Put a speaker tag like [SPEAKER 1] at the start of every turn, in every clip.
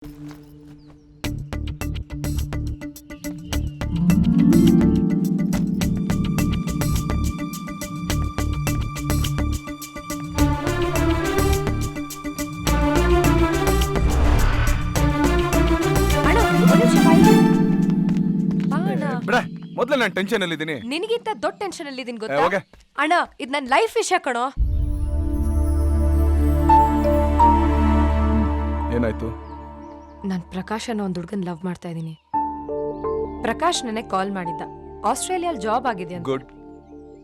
[SPEAKER 1] ಮೊದಲೇ ನಾನು ಟೆನ್ಷನ್ ಅಲ್ಲಿ ಇದ್ದೀನಿ.
[SPEAKER 2] ನಿನಗಿಂತ ದೊಡ್ಡ ಟೆನ್ಷನ್ ಅಲ್ಲಿ ಇದೀನಿ ಗೊತ್ತಾ ಅಣ್ಣ. ಇದು ನನ್ನ ಲೈಫ್ ವಿಷಯ ಕಣೋ.
[SPEAKER 1] ಏನಾಯ್ತು?
[SPEAKER 2] ನಾನು ಪ್ರಕಾಶ್ ಅನ್ನೋ ಒಂದು ಹುಡುಗನ್ ಲವ್ ಮಾಡ್ತಾ ಇದ್ದೀನಿ. ಪ್ರಕಾಶ್ ನನಗೆ ಕಾಲ್ ಮಾಡಿದ್ದ. ಆಸ್ಟ್ರೇಲಿಯಾಲ್ ಜಾಬ್ ಆಗಿದೆ ಅಂತ.
[SPEAKER 1] ಗುಡ್.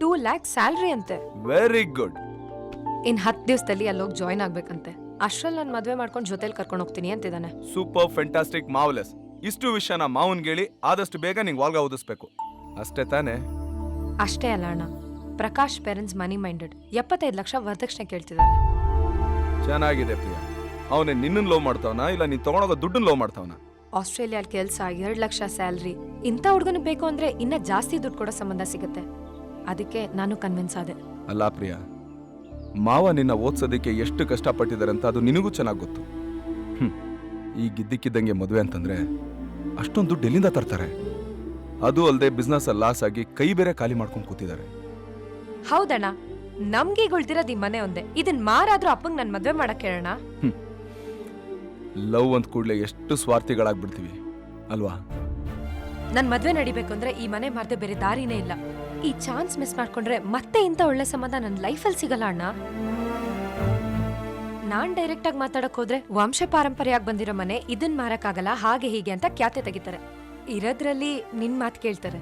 [SPEAKER 2] 2 lakhs ಸ್ಯಾಲರಿ ಅಂತೆ.
[SPEAKER 1] Very good.
[SPEAKER 2] ಇನ್ 10 ದಿವಸದಲ್ಲಿ ಅಲ್ಲಿ ಹೋಗಿ ಜಾಯ್ನ್ ಆಗ್ಬೇಕಂತೆ. ಅಷ್ಟ್ರಲ್ಲಿ ನಾನು ಮದ್ವೆ ಮಾಡ್ಕೊಂಡು ಜೊತೆಲಿ ಕರ್ಕೊಂಡು ಹೋಗ್ತೀನಿ ಅಂತಿದ್ದಾನೆ.
[SPEAKER 1] Super, fantastic, marvellous. ಇಷ್ಟು ವಿಷಯನ ಮಾವನ್ಗೆ ಹೇಳಿ ಆದಷ್ಟು ಬೇಗ ನಿಂಗೆ ವಾಲ್ಗ ಓದಿಸ್ಬೇಕು. ಅಷ್ಟೇ ತಾನೇ?
[SPEAKER 2] ಅಷ್ಟೇ ಅಲ್ಲ ಅಣ್ಣ, Prakash parents money minded. 75 lakh ವರದಕ್ಷಿಣೆ ಕೇಳ್ತಿದ್ದಾರೆ.
[SPEAKER 1] ಚೆನ್ನಾಗಿದೆ ಪ್ರಿಯಾ. ಅವನೇ ನಿನ್ನನ್ನು ಲವ್ ಮಾಡ್ತಾವನ ಇಲ್ಲ ನೀನ್ ತಗೊಂಡೋಗೋ ದುಡ್ಡನ್ನ ಲವ್ ಮಾಡ್ತಾವನ?
[SPEAKER 2] ಆಸ್ಟ್ರೇಲಿಯಾಲ್ ಕೆಲ್ಸ, 2 ಲಕ್ಷ ಸ್ಯಾಲರಿ. ಇಂಥ ಹುಡುಗನ ಬೇಕು ಅಂದ್ರೆ ಇನ್ನ ಜಾಸ್ತಿ ದುಡ್ಡು ಕೊಡೋ ಸಂಬಂಧ ಸಿಗುತ್ತೆ. ಅದಕ್ಕೆ ನಾನು ಕನ್ವಿನ್ಸ್ ಆದೆ.
[SPEAKER 1] ಅಲ್ಲ ಪ್ರಿಯಾ, ಮಾವ ನಿನ್ನ ಓದ್ಸೋದಕ್ಕೆ ಎಷ್ಟು ಕಷ್ಟಪಟ್ಟಿದ್ದಾರೆ ಅಂತ ಅದು ನಿನಗೂ ಚೆನ್ನಾಗಿ ಗೊತ್ತು. ಈಗ ಇದ್ದಕ್ಕಿದ್ದಂಗೆ ಮದುವೆ ಅಂತಂದ್ರೆ ಅಷ್ಟೊಂದು ದುಡ್ಡು ಎಲ್ಲಿಂದ ತರ್ತಾರೆ? ಅದು ಅಲ್ಲದೆ ಬಿಸ್ನೆಸ್ ಅಲ್ಲಿ ಲಾಸ್ ಆಗಿ ಕೈ ಬೇರೆ ಖಾಲಿ ಮಾಡ್ಕೊಂಡು ಕೂತಿದ್ದಾರೆ.
[SPEAKER 2] ಹೌದಣ್ಣ, ನಮ್ಗೆ ಈಗ ಉಳ್ದಿರೋದು ಈ ಮನೆ ಒಂದೇ. ಇದನ್ ಮಾರಾದ್ರೂ ಅಪ್ಪಂಗ್ ನನ್ ಮದ್ವೆ ಮಾಡಕ್ ಹೇಳೋಣ.
[SPEAKER 1] ಲವ್ ಅಂದ ಕೂಡಲೇ ಎಷ್ಟು ಸ್ವಾರ್ಥಿಗಳಾಗ್ಬಿಡ್ತೀವಿ ಅಲ್ವಾ?
[SPEAKER 2] ನನ್ ಮದ್ವೆ ನಡಿಬೇಕು ಅಂದ್ರೆ ಈ ಮನೆ ಮಾರ್ದೆ ಬೇರೆ ದಾರಿನೇ ಇಲ್ಲ. ಈ ಚಾನ್ಸ್ ಮಿಸ್ ಮಾಡ್ಕೊಂಡ್ರೆ ಮತ್ತೆ ಇಂಥ ಒಳ್ಳೆ ಸಂಬಂಧ ನನ್ನ ಲೈಫಲ್ಲಿ ಸಿಗಲ್ಲ ಅಣ್ಣ. ನಾನ್ ಡೈರೆಕ್ಟ್ ಆಗಿ ಮಾತಾಡಕ್ ಹೋದ್ರೆ ವಂಶ ಪಾರಂಪರ್ಯಾಗಿ ಬಂದಿರೋ ಮನೆ, ಇದನ್ ಮಾರಕ್ಕಾಗಲ್ಲ, ಹಾಗೆ ಹೀಗೆ ಅಂತ ಖ್ಯಾತೆ ತೆಗಿತಾರೆ. ಇರೋದ್ರಲ್ಲಿ ನಿನ್ ಮಾತು ಕೇಳ್ತಾರೆ.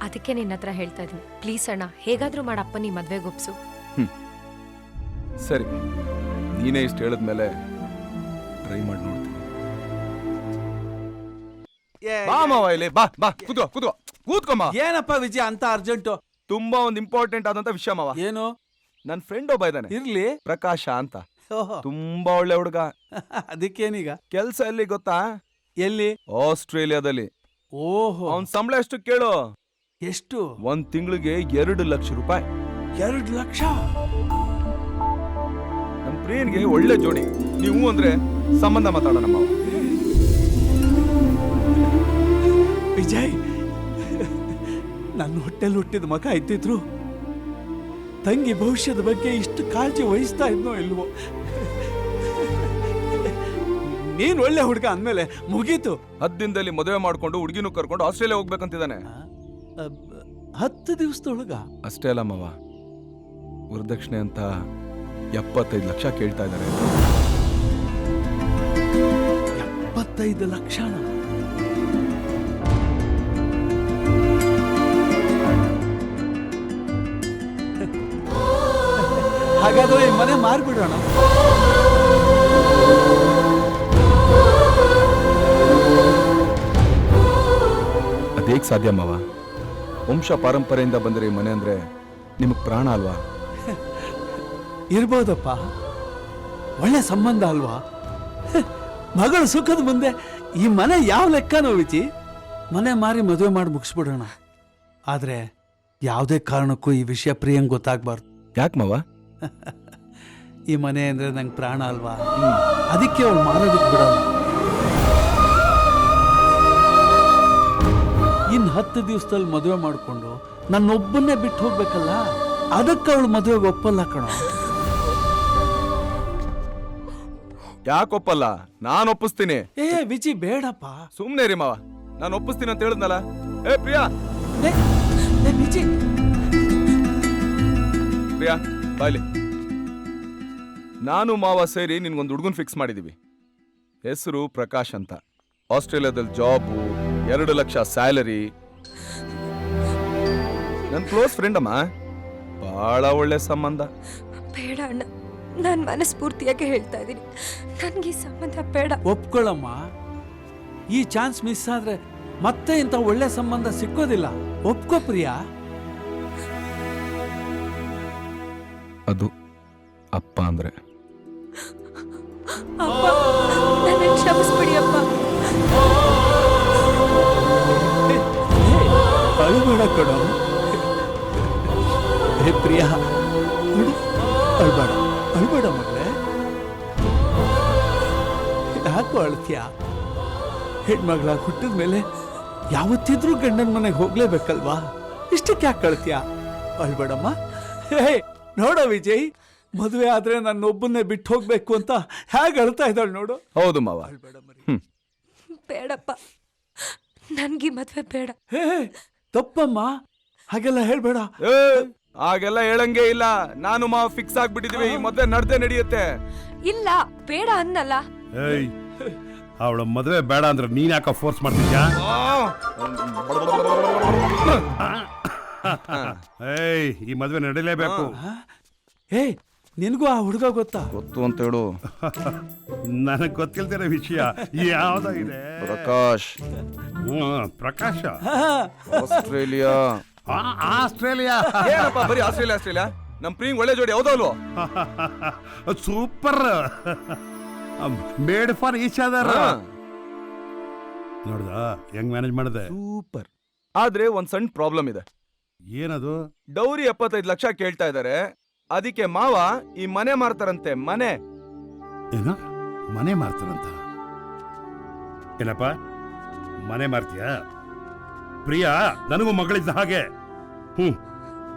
[SPEAKER 2] ಅದಕ್ಕೆ ನಿನ್ನ ಹತ್ರ ಹೇಳ್ತಾ ಇದೀನಿ, ಪ್ಲೀಸ್ ಅಣ್ಣ, ಹೇಗಾದ್ರೂ ಮಾಡಪ್ಪ ನೀ ಮದ್ವೆಗೆ ಒಪ್ಸು.
[SPEAKER 1] ಸರಿ, ನೀನೇ ಇಷ್ಟು ಹೇಳಿದ್ಮೇಲೆ ಟ್ರೈ ಮಾಡಿ ನೋಡ್ತೀನಿ. ಬಾ ಮಾವ, ಇಲ್ಲಿ ಬಾ ಬಾ, ಕೂತ್ಕೊಮ್ಮ.
[SPEAKER 3] ಏನಪ್ಪ ವಿಜಯ ಅಂತ ಅರ್ಜೆಂಟು?
[SPEAKER 1] ತುಂಬಾ ಒಂದು ಇಂಪಾರ್ಟೆಂಟ್ ಆದಂತ ವಿಷಯ ಮಾವ.
[SPEAKER 3] ಏನು?
[SPEAKER 1] ನನ್ ಫ್ರೆಂಡ್ ಒಬ್ಬ ಇದ್ದಾನೆ,
[SPEAKER 3] ಇರ್ಲಿ,
[SPEAKER 1] ಪ್ರಕಾಶ ಅಂತ. ತುಂಬಾ ಒಳ್ಳೆ ಹುಡುಗ.
[SPEAKER 3] ಅದಕ್ಕೇನೀಗ
[SPEAKER 1] ಕೆಲ್ಸ ಎಲ್ಲಿ ಗೊತ್ತಾ?
[SPEAKER 3] ಎಲ್ಲಿ?
[SPEAKER 1] ಆಸ್ಟ್ರೇಲಿಯಾದಲ್ಲಿ.
[SPEAKER 3] ಓಹೋ.
[SPEAKER 1] ಅವನ್ ಸಂಬಳ ಎಷ್ಟು ಕೇಳು?
[SPEAKER 3] ಎಷ್ಟು?
[SPEAKER 1] 1 ತಿಂಗಳಿಗೆ 2 ಲಕ್ಷ ರೂಪಾಯಿ.
[SPEAKER 3] 2 ಲಕ್ಷ?
[SPEAKER 1] ನಮ್ ಪ್ರಿಯನ್ಗೆ ಒಳ್ಳೆ ಜೋಡಿ. ನೀವು ಅಂದ್ರೆ ಸಂಬಂಧ ಮಾತಾಡೋಣ ಮಾವ.
[SPEAKER 3] ವಿಜಯ್, ನನ್ನ ಹೊಟ್ಟೆಲ್ ಹುಟ್ಟಿದ ಮಗ ಇದ್ದಿದ್ರು ತಂಗಿ ಭವಿಷ್ಯದ ಬಗ್ಗೆ ಇಷ್ಟು ಕಾಳಜಿ ವಹಿಸ್ತಾ ಇದ್ನೋ ಇಲ್ವೋ. ನೀನ್ ಒಳ್ಳೆ ಹುಡುಗ ಅಂದ್ಮೇಲೆ ಮುಗೀತು.
[SPEAKER 1] 10 ದಿನದಲ್ಲಿ ಮದುವೆ ಮಾಡ್ಕೊಂಡು ಹುಡುಗಿನೂ ಕರ್ಕೊಂಡು ಆಸ್ಟ್ರೇಲಿಯಾ ಹೋಗ್ಬೇಕಂತಿದ್ದಾನೆ.
[SPEAKER 3] 10 ದಿವಸದೊಳಗ?
[SPEAKER 1] ಅಷ್ಟೇ ಅಲ್ಲ ಮಾವ, ವರದಕ್ಷಿಣೆ ಅಂತ 75 ಲಕ್ಷ ಕೇಳ್ತಾ ಇದ್ದಾರೆ.
[SPEAKER 3] 75 ಲಕ್ಷನ? ಹಾಗಾದ್ರೆ ಈ ಮನೆ ಮಾರ್ಬಿಡೋಣ.
[SPEAKER 1] ಅದೇಗ್ ಸಾಧ್ಯ ಮಾವ? ವಂಶ ಪಾರಂಪರೆಯಿಂದ ಬಂದರೆ ಈ ಮನೆ ಅಂದ್ರೆ ನಿಮಗ್ ಪ್ರಾಣ ಅಲ್ವಾ?
[SPEAKER 3] ಇರ್ಬೋದಪ್ಪ, ಒಳ್ಳೆ ಸಂಬಂಧ ಅಲ್ವಾ? ಮಗಳ ಸುಖದ ಮುಂದೆ ಈ ಮನೆ ಯಾವ ಲೆಕ್ಕನೋ ವಿಚಿ. ಮನೆ ಮಾರಿ ಮದುವೆ ಮಾಡಿ ಮುಗಿಸ್ಬಿಡೋಣ. ಆದ್ರೆ ಯಾವುದೇ ಕಾರಣಕ್ಕೂ ಈ ವಿಷಯ ಪ್ರಿಯಂಗ್ ಗೊತ್ತಾಗ್ಬಾರ್ದು.
[SPEAKER 1] ಯಾಕೆ ಮಾವ?
[SPEAKER 3] ಈ ಮನೆ ಅಂದ್ರೆ ನಂಗೆ ಪ್ರಾಣ ಅಲ್ವಾ, ಅದಕ್ಕೆ ಅವಳು ಮಾರೋದಕ್ಕೆ ಬಿಡೋಣ. ಇನ್ 10 ದಿವಸದಲ್ಲಿ ಮದುವೆ ಮಾಡಿಕೊಂಡು ನನ್ನೊಬ್ಬನ್ನೇ ಬಿಟ್ಟು ಹೋಗ್ಬೇಕಲ್ಲ, ಅದಕ್ಕೆ ಅವಳು ಮದುವೆಗೆ ಒಪ್ಪಲ್ಲ ಕಣ.
[SPEAKER 1] ಯಾಕೊಪ್ಪಲ್ಲ? ನಾನು ಒಪ್ಪಿಸ್ತೀನಿ.
[SPEAKER 3] ಏ ವಿಜಿ, ಬೇಡಪ್ಪ.
[SPEAKER 1] ಸುಮ್ನೆ ರೀ ಮಾವ, ನಾನು ಒಪ್ಪಿಸ್ತೀನಿ ಅಂತ ಹೇಳಿದ್ನಲ್ಲ. ಏ ಪ್ರಿಯಾ,
[SPEAKER 3] ವಿಜಿ,
[SPEAKER 1] ಪ್ರಿಯಾ ಬಾಯ್ಲಿ. ನಾನು ಮಾವ ಸೇರಿ ನಿನ್ಗೊಂದು ಹುಡುಗನ್ ಫಿಕ್ಸ್ ಮಾಡಿದೀವಿ. ಹೆಸರು ಪ್ರಕಾಶ್ ಅಂತ. ಆಸ್ಟ್ರೇಲಿಯಾದಲ್ಲಿ ಜಾಬು, 2 ಲಕ್ಷ ಸ್ಯಾಲರಿ. ನನ್ ಕ್ಲೋಸ್ ಫ್ರೆಂಡ್ ಅಮ್ಮ, ಬಹಳ ಒಳ್ಳೆ ಸಂಬಂಧ.
[SPEAKER 2] ಬೇಡ ಅಣ್ಣ, ನಾನ್ ಮನಸ್ಫೂರ್ತಿಯಾಗಿ ಹೇಳ್ತಾ ಇದೀನಿ, ನನ್ಗೆ ಈ ಸಂಬಂಧ ಬೇಡ.
[SPEAKER 3] ಒಪ್ಕೊಳ್ಳಮ್ಮ. ಈ ಚಾನ್ಸ್ ಮಿಸ್ ಆದ್ರೆ ಮತ್ತೆ ಇಂಥ ಒಳ್ಳೆ ಸಂಬಂಧ ಸಿಕ್ಕೋದಿಲ್ಲ. ಒಪ್ಕೋ ಪ್ರಿಯಾ.
[SPEAKER 1] ಅದು ಅಪ್ಪ ಅಂದ್ರೆ.
[SPEAKER 2] ಅಪ್ಪ, ನನ್ನ ಕ್ಷಮಿಸ್ಬಿಡಿ ಅಪ್ಪ.
[SPEAKER 3] ಅಳ್ಬೇಡ ಕಣೋ. ಹೇ ಪ್ರಿಯಾ, ಅಳ್ಬೇಡ, ಅಳ್ಬೇಡ ಮಗಳೇ. ಯಾಕೋ ಅಳ್ತೀಯ? ಹೆಣ್ಮಗಳಾಗಿ ಹುಟ್ಟಿದ ಮೇಲೆ ಯಾವತ್ತಿದ್ರೂ ಗಂಡನ ಮನೆಗೆ ಹೋಗ್ಲೇಬೇಕಲ್ವಾ? ಇಷ್ಟಕ್ಕೆ ಯಾಕೆ ಕಳ್ತೀಯ? ಅಳ್ಬೇಡಮ್ಮ. ಹೇ ನೋಡೋ ವಿಜಯ್, ಮದುವೆ ಆದ್ರೆ ನನ್ನೊಬ್ಬನ್ನೇ ಬಿಟ್ಟು ಹೋಗ್ಬೇಕು ಅಂತ ಹೇಗೆ ಅಳ್ತಾ ಇದ್ದಾಳೆ ನೋಡು.
[SPEAKER 1] ಹೌದು ಮಾವ.
[SPEAKER 2] ಬೇಡಪ್ಪ, ನನ್ಗೆ ಮದ್ವೆ ಬೇಡ.
[SPEAKER 3] ಹೇ ತಪ್ಪಮ್ಮ, ಹಾಗೆಲ್ಲ ಹೇಳ್ಬೇಡ.
[SPEAKER 1] ಏ, ಹಾಗೆಲ್ಲ ಹೇಳಂಗೆ ಇಲ್ಲ. ನಾನು ಮಾವ ಫಿಕ್ಸ್ ಆಗ್ಬಿಟ್ಟಿದೀವಿ, ಈ ಮದ್ವೆ ನಡ್ದೇ ನಡೆಯುತ್ತೆ.
[SPEAKER 2] ಇಲ್ಲ, ಬೇಡ ಅನ್ನಲ್ಲ.
[SPEAKER 4] ಏಯ್, ಅವಳ ಮದುವೆ ಬೇಡ ಅಂದ್ರೆ ನೀನ್ ಯಾಕ ಫೋರ್ಸ್ ಮಾಡ್ತಿದ್ಯಾ? ಏಯ್, ಈ ಮದುವೆ ನಡೀಲೇಬೇಕು.
[SPEAKER 3] ಹೇ ನಿನಗೂ ಆ ಹುಡುಗ ಗೊತ್ತಾ?
[SPEAKER 1] ಗೊತ್ತು ಅಂತ ಹೇಳು.
[SPEAKER 4] ನನಗ್ ಗೊತ್ತಿಲ್ದಿರೋ ವಿಷಯ ಯಾವ್ದಾಗಿದೆ?
[SPEAKER 1] ಪ್ರಕಾಶ್,
[SPEAKER 4] ಪ್ರಕಾಶ,
[SPEAKER 1] ಆಸ್ಟ್ರೇಲಿಯಾ.
[SPEAKER 4] ಆಸ್ಟ್ರೇಲಿಯಾ.
[SPEAKER 1] ಏನಪ್ಪ ಬರೀ ಆಸ್ಟ್ರೇಲಿಯಾ ಆಸ್ಟ್ರೇಲಿಯಾ? ನಮ್ ಪ್ರಿಯಂಗ್ ಒಳ್ಳೆ ಜೋಡಿ ಹೌದಾ ಅಲ್ವೋ?
[SPEAKER 4] Super. Made for each other. ನೋಡ್ದ ಹೆಂಗ್ ಮ್ಯಾನೇಜ್ ಮಾಡಿದೆ?
[SPEAKER 1] ಸೂಪರ್. ಆದ್ರೆ ಒಂದ್ ಸಣ್ಣ ಪ್ರಾಬ್ಲಮ್ ಇದೆ.
[SPEAKER 4] ಏನದು?
[SPEAKER 1] ಡೌರಿ 75 ಲಕ್ಷ ಕೇಳ್ತಾ ಇದಾರೆ. ಅದಕ್ಕೆ ಮಾವ ಈ ಮನೆ ಮಾರ್ತಾರಂತೆ. ಮನೆ
[SPEAKER 4] ಏನ? ಮನೆ ಮಾರ್ತಾರಂತ? ಏನಪ್ಪ ಮನೆ ಮಾರ್ತೀಯ? ಪ್ರಿಯಾ ನನಗೂ ಮಗಳಿದ್ದ ಹಾಗೆ.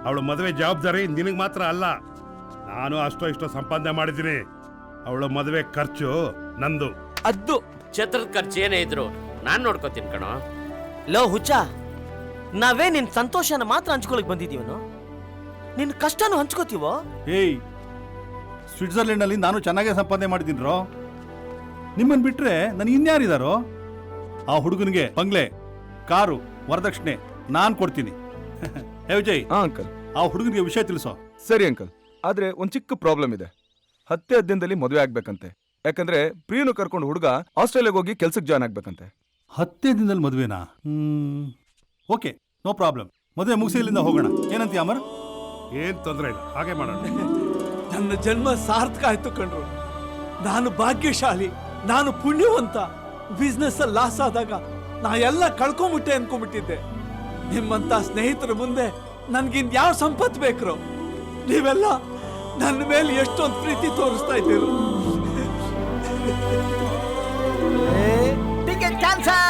[SPEAKER 4] ಅವಳ ಮದುವೆ ಜವಾಬ್ದಾರಿ ನಿನಗ್ ಮಾತ್ರ ಅಲ್ಲ. ನಾನು ಅಷ್ಟೋ ಇಷ್ಟೋ ಸಂಪಾದನೆ ಮಾಡಿದ್ದೀನಿ. ಅವಳ ಮದುವೆ ಖರ್ಚು ನಂದು.
[SPEAKER 5] ಅದ್ದು ಛತ್ರದ ಖರ್ಚು ಏನೇ ಇದ್ರು ನಾನ್ ನೋಡ್ಕೋತೀನಿ ಕಣೋ.
[SPEAKER 6] ಲೋ ಹುಚ್ಚ, ನಾವೇ ನಿನ್ ಸಂತೋಷನ ಮಾತ್ರ ಹಂಚ್ಕೊಳಕ್ ಬಂದಿದೀವನು, ನಿನ್ ಕಷ್ಟನೂ ಹಂಚ್ಕೋತೀವೋ?
[SPEAKER 7] ಏಯ್, ಸ್ವಿಟ್ಜರ್ಲೆಂಡ್ ಅಲ್ಲಿ ನಾನು ಚೆನ್ನಾಗೇ ಸಂಪಾದನೆ ಮಾಡಿದ್ದೀನ್ರೋ. ನಿಮ್ಮನ್ ಬಿಟ್ರೆ ನನಗೆ ಇನ್ಯಾರಿದಾರೋ? ಆ ಹುಡುಗನಿಗೆ ಬಂಗ್ಲೆ, ಕಾರು, ವರದಕ್ಷಿಣೆ ನಾನ್ ಕೊಡ್ತೀನಿ. ಹೇ ವಿಜಯ್,
[SPEAKER 1] ಅಂಕಲ್.
[SPEAKER 7] ಆ ಹುಡುಗನಿಗೆ ವಿಷಯ ತಿಳಿಸೋ.
[SPEAKER 1] ಸರಿ ಅಂಕಲ್. ಆದ್ರೆ ಒಂದ್ ಚಿಕ್ಕ ಪ್ರಾಬ್ಲಮ್ ಇದೆ. 10 ದಿನದಲ್ಲಿ ಮದುವೆ ಆಗ್ಬೇಕಂತೆ. ಯಾಕಂದ್ರೆ ಪ್ರಿಯನು ಕರ್ಕೊಂಡು ಹುಡುಗ ಆಸ್ಟ್ರೇಲಿಯಾಗ ಹೋಗಿ ಕೆಲ್ಸಕ್ಕೆ ಜಾಯ್ನ್ ಆಗ್ಬೇಕಂತೆ.
[SPEAKER 7] 10 ದಿನದಲ್ಲಿ ಮದುವೆನಾ? Okay, no problem. ಮದುವೆ ಮುಗಿಸಿ ಇಲ್ಲಿಂದ ಹೋಗೋಣ. ಏನಂತೀಯ ಅಮರ್?
[SPEAKER 4] ಏನ್ ತೊಂದ್ರೆ ಇಲ್ಲ, ಹಾಗೆ ಮಾಡೋಣ.
[SPEAKER 3] ನನ್ನ ಜನ್ಮ ಸಾರ್ಥಕ ಆಯ್ತು ಕಣ್ರು. ನಾನು ಭಾಗ್ಯಶಾಲಿ, ನಾನು ಪುಣ್ಯವಂತ. ಬಿಸ್ನೆಸ್ ಅಲ್ಲಿ ಲಾಸ್ ಆದಾಗ ನಾ ಎಲ್ಲ ಕಳ್ಕೊಂಬಿಟ್ಟೆ ಅನ್ಕೊಂಡ್ಬಿಟ್ಟಿದ್ದೆ. ನಿಮ್ಮಂತ ಸ್ನೇಹಿತರ ಮುಂದೆ ನನ್ಗಿನ್ ಯಾವ ಸಂಪತ್ತು ಬೇಕ್ರೋ? ನೀವೆಲ್ಲ ನನ್ನ ಮೇಲೆ ಎಷ್ಟೊಂದು ಪ್ರೀತಿ ತೋರಿಸ್ತಾ ಇದ್ದೀರು.
[SPEAKER 6] Ticket cancel.